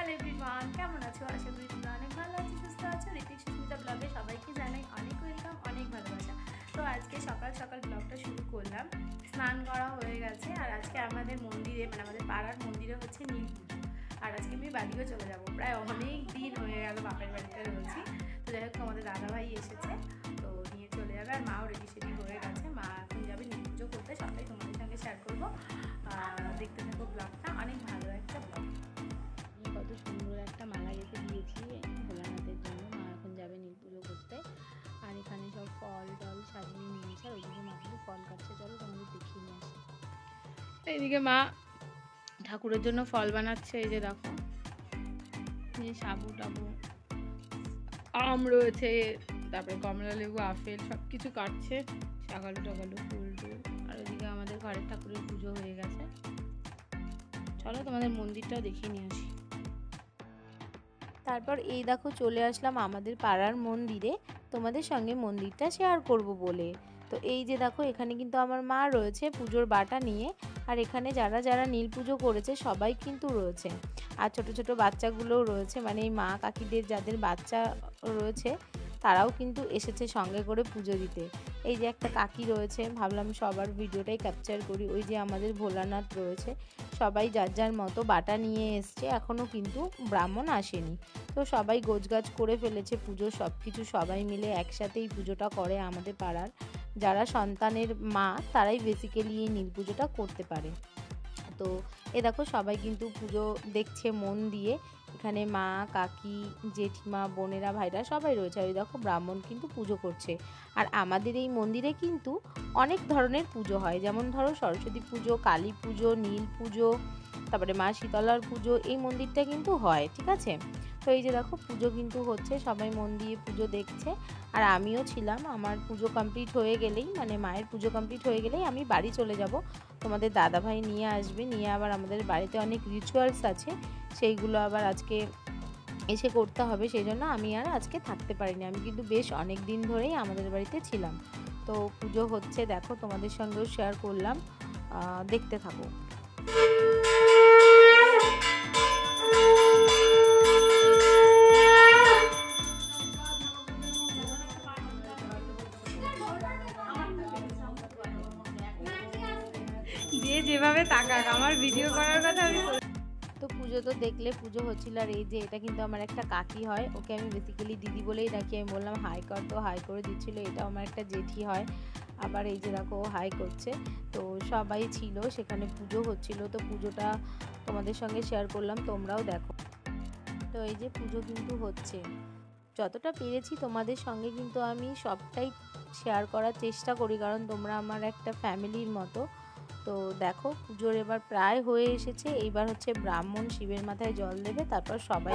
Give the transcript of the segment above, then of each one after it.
Hello everyone, কেমন আছো? আশা করি তোমরা অনেক ভালো আছো, সুস্থ আছো। ঋতিক সুস্মিতা ব্লগে সবাইকে জানাই অনেক ওয়েলকাম, অনেক ভালোবাসা। তো আজকে সকাল সকাল ব্লগটা শুরু করলাম। স্নান করা হয়ে গেছে আর আজকে আমাদের মন্দিরে, মানে আমাদের পাড়ার মন্দিরে হচ্ছে নীল পুজো। আর আজকে আমি বাড়িও চলে যাবো, প্রায় অনেক দিন হয়ে গেল বাপের বাড়িতে রয়েছি। তো যাই হোক, আমাদের দাদাভাই এসেছে, তো নিয়ে চলে যাবে। আর মাও রেডি সেডি হয়ে গেছে, মা এখন যাবে নীল পুজো করতে। সবটাই তোমাদের সঙ্গে শেয়ার করবো, দেখতে থাকো ব্লগটা। অনেক ভালো একটা ব্লগ। কত সুন্দর একটা মালা গেঁথে দিয়েছি ভোলানাথের জন্য। মা এখন যাবে নীল পুজো করতে। আর এখানে সব ফল টল সাজিয়ে নিয়েছে, আর ওইদিকে মা কিন্তু ফল কাটছে। চলো তোমাদের দেখিয়ে নিয়ে আসি। এইদিকে মা ঠাকুরের জন্য ফল বানাচ্ছে। এই যে দেখো, যে সাবু টাবু, আম রয়েছে, তারপরে কমলা লেবু, আপেল সব কিছু কাটছে। সাগালু টাগালু, ফুল টুল। আর ওইদিকে আমাদের ঘরের ঠাকুরের পুজো হয়ে গেছে। চলো তোমাদের মন্দিরটাও দেখিয়ে নিয়ে আসি। তারপর এই দেখো চলে আসলাম আমাদের পাড়ার মন্দিরে, তোমাদের সঙ্গে মন্দিরটা শেয়ার করব বলে। তো এই যে দেখো, এখানে কিন্তু আমার মা রয়েছে পুজোর বাটা নিয়ে। আর এখানে যারা যারা নীল পুজো করেছে সবাই কিন্তু রয়েছে। আর ছোট ছোট বাচ্চাগুলোও রয়েছে, মানে এই মা কাকিদের যাদের বাচ্চা রয়েছে তারাও কিন্তু এসেছে সঙ্গে করে পুজো দিতে। এই যে একটা কাকি রয়েছে, ভাবলাম সবার ভিডিওটাই ক্যাপচার করি। ওই যে আমাদের ভোলানাথ রয়েছে, সবাই যার যার মতো বাটা নিয়ে এসছে, এখনও কিন্তু ব্রাহ্মণ আসেনি। তো সবাই গোছগাছ করে ফেলেছে পুজো, সব কিছু সবাই মিলে একসাথেই পুজোটা করে। আমাদের পাড়ার যারা সন্তানের মা তারাই বেসিক্যালি এই নীল পুজোটা করতে পারে। তো এ দেখো সবাই কিন্তু পুজো দেখছে মন দিয়ে। এখানে মা, কাকি, জেঠিমা, বোনেরা, ভাইরা সবাই রয়েছে। আর ওই দেখো ব্রাহ্মণ কিন্তু পুজো করছে। আর আমাদের এই মন্দিরে কিন্তু অনেক ধরনের পুজো হয়, যেমন ধরো সরস্বতী পুজো, কালী পুজো, নীল পুজো, তারপরে মা শীতলার পুজো। এই মন্দিরটা কিন্তু হয়, ঠিক আছে। তো এই যে দেখো পুজো কিন্তু হচ্ছে, সবাই মন দিয়ে পুজো দেখছে। আর আমিও ছিলাম। আমার পুজো কমপ্লিট হয়ে গেলেই, মানে মায়ের পুজো কমপ্লিট হয়ে গেলেই আমি বাড়ি চলে যাব। তোমাদের দাদাভাই নিয়ে আসবে, নিয়ে আবার আমাদের বাড়িতে অনেক রিচুয়ালস আছে, সেইগুলো আবার আজকে এসে করতে হবে। সেই জন্য আমি আর আজকে থাকতে পারিনি। আমি কিন্তু বেশ অনেক দিন ধরেই আমাদের বাড়িতে ছিলাম। তো পুজো হচ্ছে দেখো, তোমাদের সঙ্গেও শেয়ার করলাম, দেখতে থাকো। যে যেভাবে তাকাক, আমার ভিডিও করার কথা আমি। তো পুজো তো দেখলে, পুজো হচ্ছিল। আর এই যে এটা কিন্তু আমার একটা কাকি হয়, ওকে আমি বেসিক্যালি দিদি বলেই ডাকি। আমি বললাম হাই কর, তো হাই করে দিচ্ছিল। এটা আমার একটা জেঠি হয়। আবার এই যে দেখো হাই করছে। তো সবাই ছিল সেখানে, পুজো হচ্ছিল। তো পুজোটা তোমাদের সঙ্গে শেয়ার করলাম, তোমরাও দেখো। তো এই যে পুজো কিন্তু হচ্ছে, যতটা পেরেছি তোমাদের সঙ্গে কিন্তু আমি সবটাই শেয়ার করার চেষ্টা করি, কারণ তোমরা আমার একটা ফ্যামিলির মতো। তো দেখো পুজোর এবার প্রায় হয়ে এসেছে। এইবার হচ্ছে ব্রাহ্মণ শিবের মাথায় জল দেবে, তারপর সবাই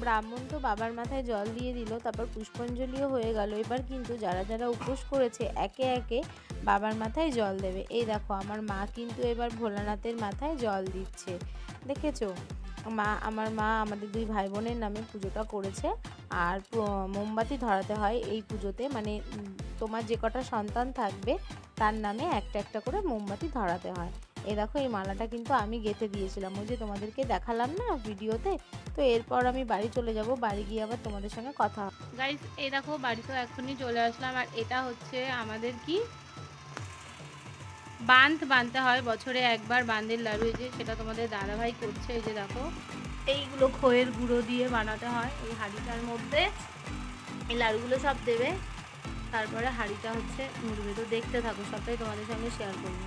ব্রাহ্মণ তো বাবার মাথায় জল দিয়ে দিল, তারপর পুষ্পাঞ্জলিও হয়ে গেল। এবার কিন্তু যারা যারা উপোস করেছে একে একে বাবার মাথায় জল দেবে। এই দেখো আমার মা কিন্তু এবার ভোলানাথের মাথায় জল দিচ্ছে, দেখেছো? আমার মা আমাদের দুই ভাই বোনের নামে পুজোটা করেছে। আর মোমবাতি ধরাতে হয় এই পুজোতে, মানে তোমার যে কটা সন্তান থাকবে তার নামে একটা একটা করে মোমবাতি ধরাতে হয়। এই দেখো এই মালাটা কিন্তু আমি গেঁথে দিয়েছিলাম, ওই যে তোমাদেরকে দেখালাম না ভিডিওতে। তো এরপর আমি বাড়ি চলে যাব, বাড়ি গিয়ে আবার তোমাদের সঙ্গে কথা। গাইস এই দেখো বাড়ি তো এখনই চলে আসলাম। আর এটা হচ্ছে আমাদের কি বাঁধ বাঁধতে হয় বছরে একবার, বাঁধের লাড়ু। এই যে সেটা তোমাদের দাদাভাই করছে। এই যে দেখো এইগুলো খইয়ের গুঁড়ো দিয়ে বানাতে হয়। এই হাঁড়িটার মধ্যে এই লাড়ুগুলো সব দেবে, তারপরে হাঁড়িটা হচ্ছে মুড়বে। তো দেখতে থাকো, সবটাই তোমাদের সঙ্গে শেয়ার করবো।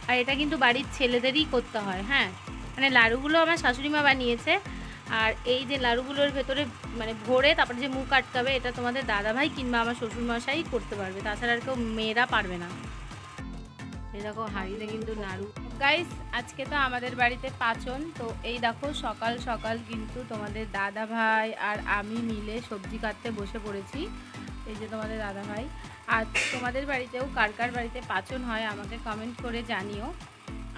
আর এটা কিন্তু বাড়ির ছেলেদেরই করতে হয়, হ্যাঁ, মানে লাড়ুগুলো আমার শাশুড়ি মা বানিয়েছে। আর এই যে লাড়ুগুলোর ভেতরে মানে ভরে তারপরে যে মুখ আটকাবে, এটা তোমাদের দাদাভাই কিংবা আমার শ্বশুরমশাই করতে পারবে, তাছাড়া আর কেউ, মেয়েরা পারবে না। এই দেখো হাঁড়িতে কিন্তু নাড়ু। গাইস আজকে তো আমাদের বাড়িতে পাচন, তো এই দেখো সকাল সকাল কিন্তু তোমাদের দাদা ভাই আর আমি মিলে সবজি কাটতে বসে পড়েছি। এই যে তোমাদের দাদা ভাই। আর তোমাদের বাড়িতেও কার কার বাড়িতে পাচন হয় আমাকে কমেন্ট করে জানিও।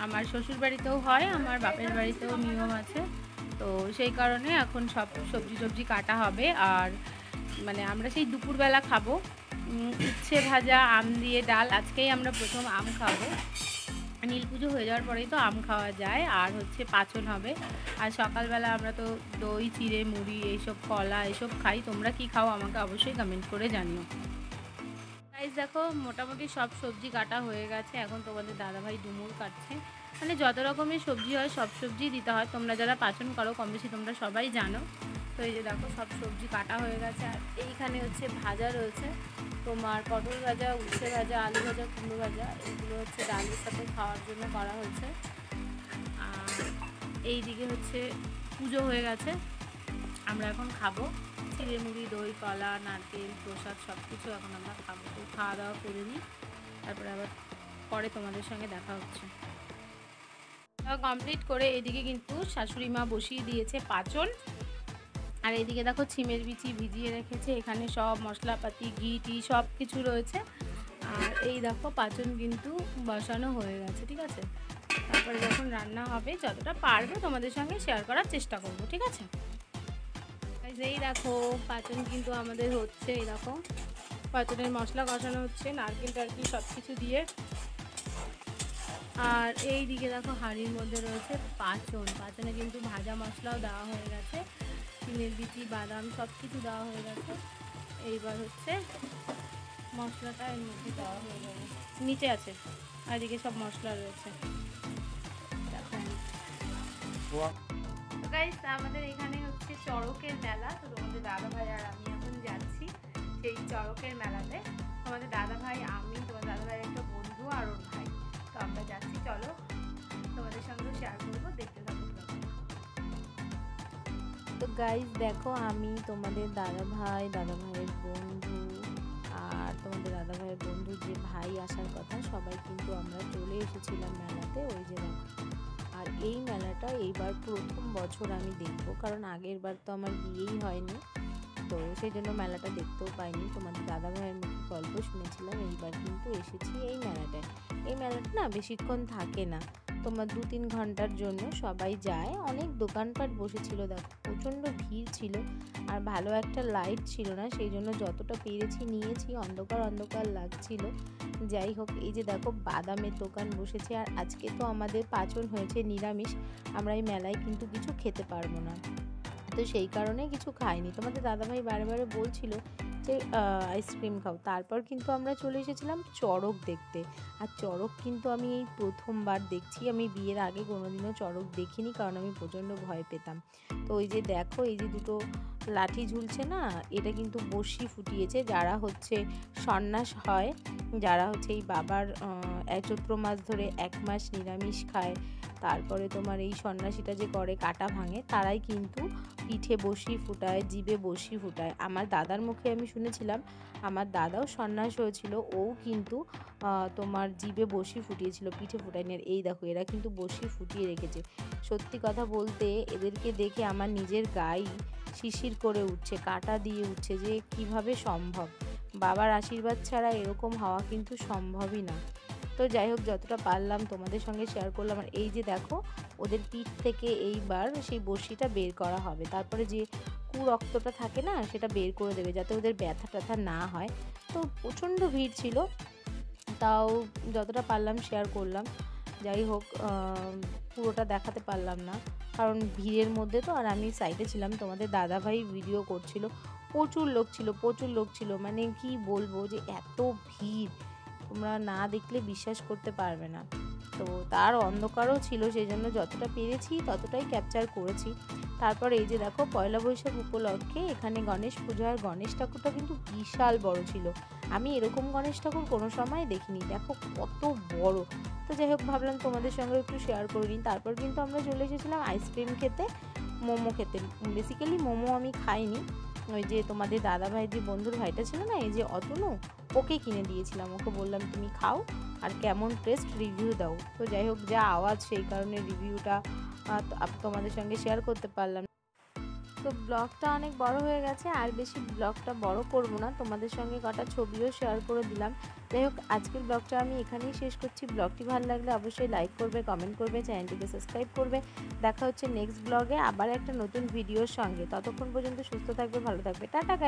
আমার শ্বশুর বাড়িতেও হয়, আমার বাপের বাড়িতেও নিয়ম আছে, তো সেই কারণে এখন সব সবজি কাটা হবে। আর মানে আমরা সেই দুপুরবেলা খাবো উচ্ছে ভাজা, আম দিয়ে ডাল। আজকেই আমরা প্রথম আম খাবো, নীল পুজো হয়ে যাওয়ার পরেই তো আম খাওয়া যায়। আর হচ্ছে পাচন হবে। আর সকালবেলা আমরা তো দই চিড়ে মুড়ি এইসব কলা এইসব খাই। তোমরা কি খাও আমাকে অবশ্যই কমেন্ট করে জানিও। গাইস দেখো মোটামুটি সব সবজি কাটা হয়ে গেছে। এখন তোমাদের দাদাভাই ডুমুর কাটছে। মানে যত রকমের সবজি হয় সব সবজি দিতে হয়, তোমরা যারা পাচন করো কম বেশি তোমরা সবাই জানো। তো এই যে দেখো সব সবজি কাটা হয়ে গেছে। আর এইখানে হচ্ছে ভাজা রয়েছে, তোমার পটল ভাজা, উচ্ছে ভাজা, আলু ভাজা, কুমড়ো ভাজা। এগুলো হচ্ছে ডালের সাথে খাওয়ার জন্য করা হয়েছে। আর এই দিকে হচ্ছে পুজো হয়ে গেছে, আমরা এখন খাবো চিড়ে মুড়ি, দই, কলা, নারকেল, প্রসাদ সব কিছু এখন আমরা খাবো। তো খাওয়া দাওয়া করে নিই, তারপরে আবার পরে তোমাদের সঙ্গে দেখা হচ্ছে। কমপ্লিট করে এদিকে কিন্তু শাশুড়ি মা বসিয়ে দিয়েছে পাচন। আর এদিকে দেখো ছিমের বিচি ভিজিয়ে রেখেছে, এখানে সব মশলাপাতি ঘি টি সব কিছু রয়েছে। আর এই দেখো পাচন কিন্তু বসানো হয়ে গেছে, ঠিক আছে। তারপরে যখন রান্না হবে যতটা পারবো তোমাদের সঙ্গে শেয়ার করার চেষ্টা করব, ঠিক আছে। এই দেখো পাচন কিন্তু আমাদের হচ্ছে, এই দেখো পাচনের মশলা কষানো হচ্ছে নারকেল টারকেল সব কিছু দিয়ে। আর এই দিকে দেখো হাঁড়ির মধ্যে রয়েছে পাচনে কিন্তু ভাজা মশলাও দেওয়া হয়ে গেছে, চিনের বিচি বাদাম সব কিছু দেওয়া হয়ে গেছে। এইবার হচ্ছে মশলাটা এর মধ্যে দেওয়া হয়ে যাবে, নিচে আছে আর এদিকে সব মশলা রয়েছে দেখো। গাইস আমাদের এখানে হচ্ছে চড়কের মেলা, তো তোমাদের দাদা ভাই আর আমি এখন যাচ্ছি সেই চড়কের মেলাতে। তোমাদের দাদা ভাই, আমি, তোমাদের দাদা ভাইয়ের একটা বন্ধু আর ওর ভাই, তো আমরা যাচ্ছি। চলো তোমাদের সঙ্গে শেয়ার করবো, দেখতে থাকো। তো গাইজ দেখো আমি তোমাদের দাদা ভাইয়ের বন্ধু আর তোমাদের দাদা ভাইয়ের বন্ধুর যে ভাই আসার কথা, সবাই কিন্তু আমরা চলে এসেছিলাম মেলাতে। ওই যে দেখো, আর এই মেলাটা এইবার প্রথম বছর আমি দেখবো, কারণ আগের বার তো আমার বিয়েই হয়নি, তো সেই জন্য মেলাটা দেখতেও পাইনি। তোমাদের দাদা ভাইয়ের মুখে গল্প শুনেছিলাম, এইবার কিন্তু এসেছি এই মেলাটায়। এই মেলাটা না বেশিক্ষণ থাকে না, তোমার 2-3 ঘন্টার জন্য সবাই যায়। অনেক দোকানপাট বসেছিল, দেখো প্রচণ্ড ভিড় ছিল আর ভালো একটা লাইট ছিল না, সেই জন্য যতটা পেরেছি নিয়েছি, অন্ধকার লাগছিল। যাই হোক, এই যে দেখো বাদামের দোকান বসেছে। আর আজকে তো আমাদের পাচন হয়েছে নিরামিষ, আমরা এই মেলায় কিন্তু কিছু খেতে পারবো না, তো সেই কারণে কিছু খাইনি। তোমাদের দাদাভাই বারে বলছিল যে আইসক্রিম খাও। তারপর কিন্তু আমরা চলে এসেছিলাম চড়ক দেখতে। আর চড়ক কিন্তু আমি এই প্রথমবার দেখছি, আমি বিয়ের আগে কোনোদিনও চড়ক দেখিনি, কারণ আমি প্রচণ্ড ভয় পেতাম। তো ওই যে দেখো এই যে দুটো লাঠি ঝুলছে না, এটা কিন্তু বড়শি ফুটিয়েছে যারা হচ্ছে সন্ন্যাস হয়, যারা হচ্ছে এই বাবার চৈত্র মাস ধরে 1 মাস নিরামিষ খায়, তারপরে তোমার এই সন্ন্যাসীটা যে করে কাটা ভাঙে, তারাই কিন্তু পিঠে বড়শি ফুটায়, জিভে বড়শি ফুটায়। আমার দাদার মুখে আমি শুনেছিলাম, আমার দাদাও সন্ন্যাস হয়েছিল, ও কিন্তু তোমার জিভে বড়শি ফুটিয়েছিল, পিঠে ফুটায়নি। আর এই দেখো এরা কিন্তু বড়শি ফুটিয়ে রেখেছে। সত্যি কথা বলতে এদেরকে দেখে আমার নিজের গায়ে শিশির করে উঠছে, কাটা দিয়ে উঠছে, যে কিভাবে সম্ভব। বাবার আশীর্বাদ ছাড়া এরকম হওয়া কিন্তু সম্ভবই না। তো যাই হোক, যতটা পারলাম তোমাদের সঙ্গে শেয়ার করলাম। আর এই যে দেখো ওদের পিঠ থেকে এইবার সেই বড়শিটা বের করা হবে, তারপরে যে কুরক্তটা থাকে না সেটা বের করে দেবে, যাতে ওদের ব্যথা ট্যাথা না হয়। তো প্রচণ্ড ভিড় ছিল, তাও যতটা পারলাম শেয়ার করলাম। যাই হোক, পুরোটা দেখাতে পারলাম না, কারণ ভিড়ের মধ্যে তো। আর আমি সাইডে ছিলাম, তোমাদের দাদাভাই ভিডিও করছিল। প্রচুর লোক ছিল, মানে কি বলবো, যে এত ভিড় তোমরা না দেখলে বিশ্বাস করতে পারবে না। তো তার অন্ধকারও ছিল, সেই জন্য যতটা পেরেছি ততটাই ক্যাপচার করেছি। তারপর এই যে দেখো পয়লা বৈশাখ উপলক্ষে এখানে গণেশ পূজা, আর গণেশ ঠাকুরটা কিন্তু বিশাল বড় ছিল। আমি এরকম গণেশ ঠাকুর কোনো সময় দেখিনি, দেখো কত বড়। তো যাই হোক, ভাবলাম তোমাদের সঙ্গে একটু শেয়ার করে নিই। তারপর কিন্তু আমরা চলে এসেছিলাম আইসক্রিম খেতে, মোমো খেতে। বেসিক্যালি মোমো আমি খাইনি, ওই যে তোমাদের দাদা ভাইয়ের যে বন্ধুর ভাইটা ছিল না, এই যে অতনু, ওকে কিনে দিয়েছিলাম, ওকে বললাম তুমি খাও আর কেমন টেস্ট রিভিউ দাও। তো যাই হোক, যা আওয়াজ সেই কারণে রিভিউটা তোমাদের সঙ্গে শেয়ার করতে পারলাম। তো ব্লগটা অনেক বড় হয়ে গেছে, আর বেশি ব্লগটা বড় করব না, তোমাদের সঙ্গে কটা ছবিও শেয়ার করে দিলাম। যাই হোক, আজকের ব্লগটা আমি এখানেই শেষ করছি। ব্লগটি ভালো লাগলে অবশ্যই লাইক করবে, কমেন্ট করবে, চ্যানেলটিকে সাবস্ক্রাইব করবে। দেখা হচ্ছে নেক্সট ব্লগে আবার একটা নতুন ভিডিওর সঙ্গে। ততক্ষণ পর্যন্ত সুস্থ থাকবে, ভালো থাকবে, টাটা গাইস।